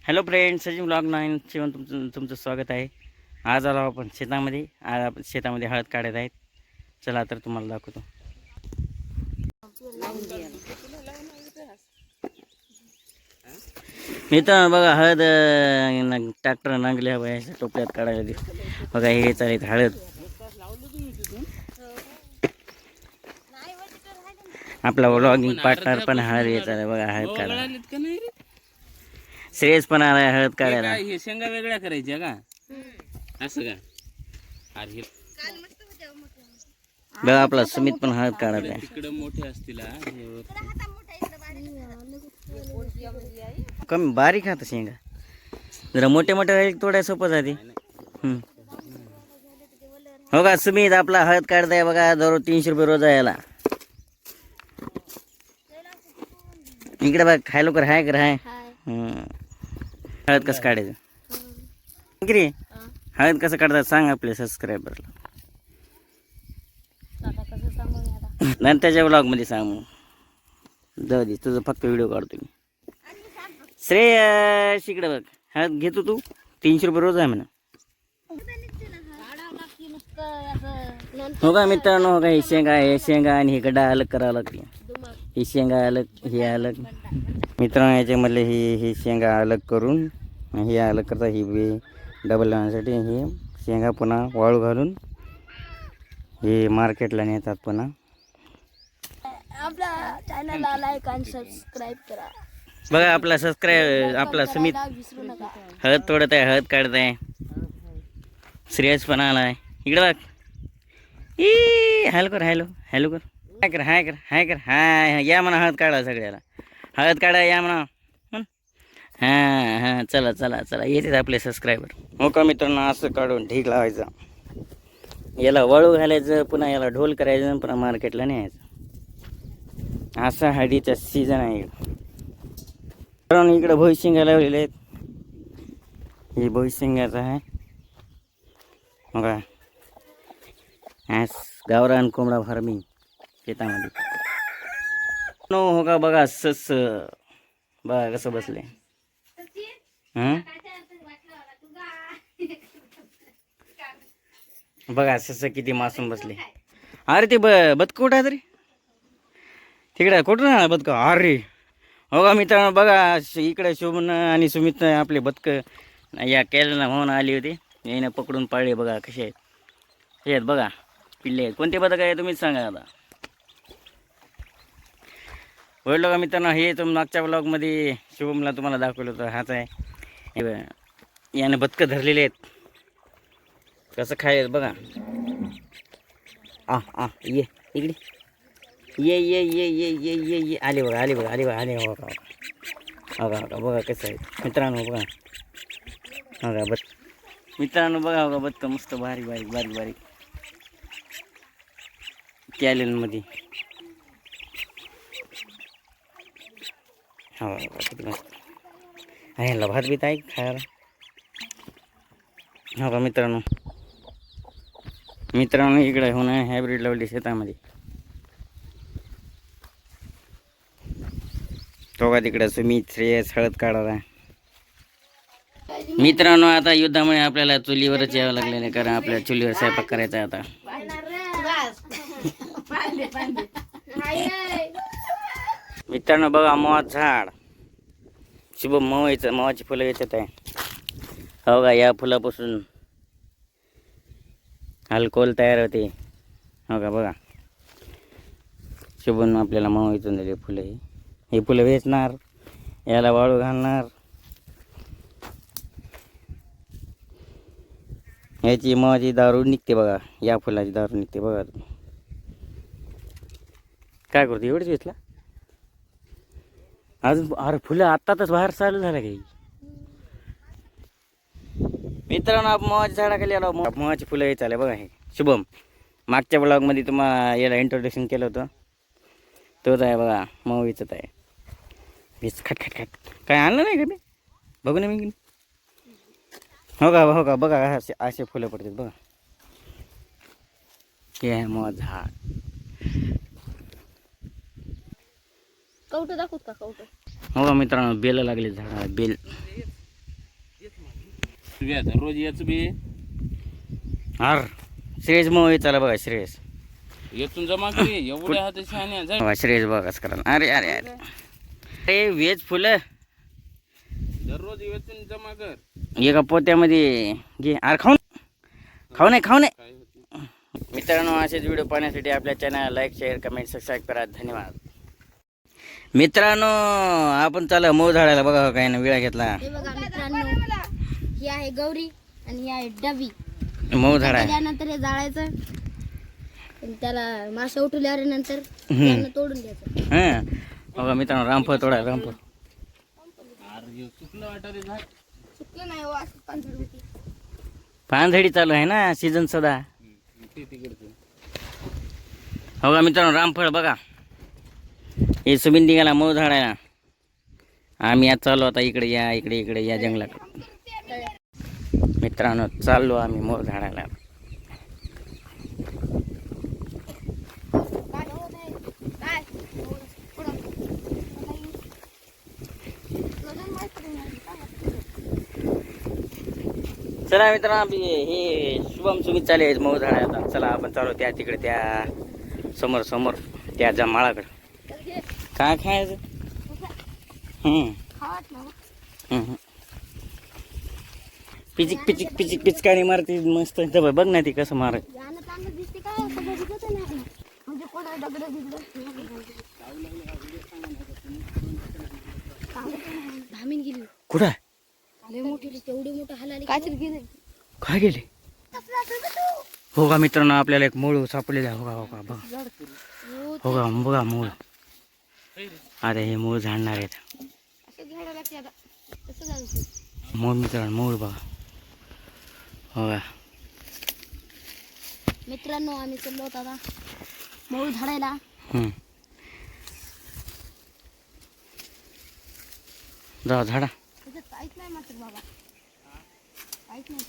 Hello friends, Sachin blog 9 7 तुमचं स्वागत आहे. आज आलो आपण शेतामध्ये. आज आपण शेतामध्ये हळद काढत आहेत. चला तर तुम्हाला दाखवतो. मित्रांनो बघा, हळद ट्रॅक्टर नांगल्या बाया टोपल्यात काढायला दे. बघा हे चालत हळद. आपला व्लॉगिंग पार्टनर पण हळद येत आहे. बघा हळद काढायला श्रेयस पण आलाय हळद काढायला. हे शेंगा वेगळ्या करायच्या का? असं का? अरे बघा आपला सुमित पण हळद काढत आहे. तिकडं मोठे असतील कमी बारीक हात शेंगा जरा मोठे मोठे राहील थोड्या सोपं जाते. हो का सुमित आपला हळद काढताय बघा. दररोज 300 रुपये रोज आहे याला. इकडे बघ खायला कर हाय कर हाय. हळद कसं काढायचं रे? हळद कसं काढतात सांग आपल्या सबस्क्रायबरला. नंतरच्या ब्लॉग मध्ये सांग. जाऊ दे तुझं फक्त व्हिडिओ काढतो मी. श्रेयस इकडे बघ हळद घेतो तू. 300 रुपये रोज आहे म्हणा. हो का मित्रांनो, हो का हे शेंगा आणि हे गड्डा अलग करावं लागते. ही शेंगा अलग हे अलग. मित्रांनो याच्यामधले ही शेंगा अलग करून हे अलग करतात. ही बी डबल लावण्यासाठी हे शेंगा पुन्हा वाळू घालून हे मार्केटला नेतात. पुन्हा आपल्या चॅनलला लाईक आणि सबस्क्राईब करा. बघा आपला सुमित हळद तोडत आहे, हळद काढत आहे. श्रेयस पण आलाय इकडे बघ. हॅलो कर हॅलो कर हाय कर हाय या म्हणा. हळद काढा सगळ्याला. हळद काढा या म्हणा. हां चला येतात आपले सबस्क्रायबर. हो का मित्रांनो, असं काढून ढीक लावायचा. याला वाळू घालायचं, पुन्हा याला ढोल करायचं, पुन्हा मार्केटला न्यायचं. असा हळदीचा सीझन आहे कारण इकडे भुईशिंगा लावलेले आहेत. हे भुईशिंगाचं आहे बघा. गावरान कोंबडा फार्मिंग शेतामध्ये. हो का बघा सस बघा कसं बसले. बघा सस किती मासूम बसले. अरे ते बदक कुठं आहे तरी तिकडे कुठून आहे बदक? अरे हो का मित्रांनो बघा इकडे शोभन आणि सुमित आपले बदक या केरळला म्हणून आली होती. याने पकडून पाळले. बघा कसे आहेत. हे आहेत बघा पिल्ले आहेत. कोणते बदक आहे तुम्हीच सांगा आता. ओळखलं का मित्रांनो? हे तुम्ही मागच्या ब्लॉगमध्ये शुभमला तुम्हाला दाखवलं होतं. हाच आहे. याने बदकं धरलेले आहेत. कसं खायचं बघा. ये इकडे ये आले बघा आले बघा बघा कसं आहे मित्रांनो. बघा मित्रांनो बघा बदकं मस्त बारीक कॅलेनमध्ये. हा किती मस्त आहे. ह्याला भात बीत आहे खायला. हो का मित्रांनो इकडे होऊन हायब्रिड लावली शेतामध्ये. तो का तिकडे सुमित श्रेयस हळद काढायला. मित्रांनो आता युद्धामुळे आपल्याला चुलीवरच यावं लागलेलं आहे, कारण आपल्याला चुलीवर स्वयंपाक करायचा आता. मित्रांनो बघा मोहाचं झाड. शुभम मोहाची फुलं येतात आहे. हो का या फुलापासून अल्कोहोल तयार होते. हो का बघा शुभम आपल्याला मऊ इथून दिले फुलं. हे फुलं वेचणार, याला वाळू घालणार. याची मोहाची दारू निघते बघा. या फुलाची दारू निघते बघा. काय करतो एवढंच वेचला अजून. अरे फुलं आत्ताच बाहेर चालू झालं काही. मित्रांनो आपण मोहाच्या झाडाखाली आलो. मोहाची फुलं हे चालू बघा. हे शुभम मागच्या ब्लॉगमध्ये तुम्हाला याला इंट्रोडक्शन केलं होतं. तोच आहे बघा मऊ विचत आहे. वीस खट काय आणलं नाही का मी बघू ना मी. हो का बघा असे फुलं पडतात बघा. हे आहे मोहा झाड. कवटं दाखवत का कवटं? हो मित्रांनो बेल लागले झाडाला. बेल तुम्ही आता रोज याच बी आर श्रेयस मग चला बघा श्रेयस येचून जमा करी एवढ्या हात शहाण्या जा बघा श्रेयस बघाच करा अरे अरे अरे अरे वेज फुलं दररोज येचून जमा कर एका पोत्यामध्ये घे अरे खाऊ नाही काय होते मित्रांनो असेच व्हिडिओ पाहण्यासाठी आपल्या channel like share comment subscribe करा धन्यवाद मित्रांनो आपण चला मऊ झाडायला बघा काय ना वेळा घेतला हे बघा मित्रांनो ही आहे गौरी आणि ही आहे डबी मऊ झाडा आहे त्यानंतर हे जाळायचं आणि त्याला मासे उठवल्यावर नंतर त्यांना तोडून घ्यायचं हां बघा मित्रांनो रामफळ तोडा रामफळ अरे हे चुकलं वाटा रे झाड चुकलं नाही हो असं पांढरी होती पानझडी चालू आहे ना सीझन सदा ते तिकडचं बघा मित्रांनो रामफळ बघा हे सुबिन निघाला मऊ झाडायला आम्ही आज चाललो आता इकडे या इकडे या जंगलात मित्रांनो चाललो आम्ही मऊ झाडायला चला मित्रांनो आपली हे शुभम सुमित चाले आहेत मऊ झाडायला चला आपण चालू त्या तिकडे त्या समोर त्या जमाळाकडे काय खायचं पिचकारी मारते मस्त इथं बघ ना ती कसं मार दिसते काय असं बघितलं तर नाही म्हणजे कोणा दगड धामीन गेली कुठं लय मोठी तेवढी मोठं हलाली काय तरी गेले काय गेले हो का मित्रांनो आपल्याला एक मूळ सापडलेला हो का बघा बघा मूळ अरे हे मूळ झाडणार आहेत असं घ्यायला लागते आता कसं झालं मूळ मित्रांनो मूळ बघा हो का मित्रांनो आम्ही चाललो होतो आता मऊ झाडायला जाऊ झाडा त्याच्यात काहीच नाही मात्र बाबा काहीच नाही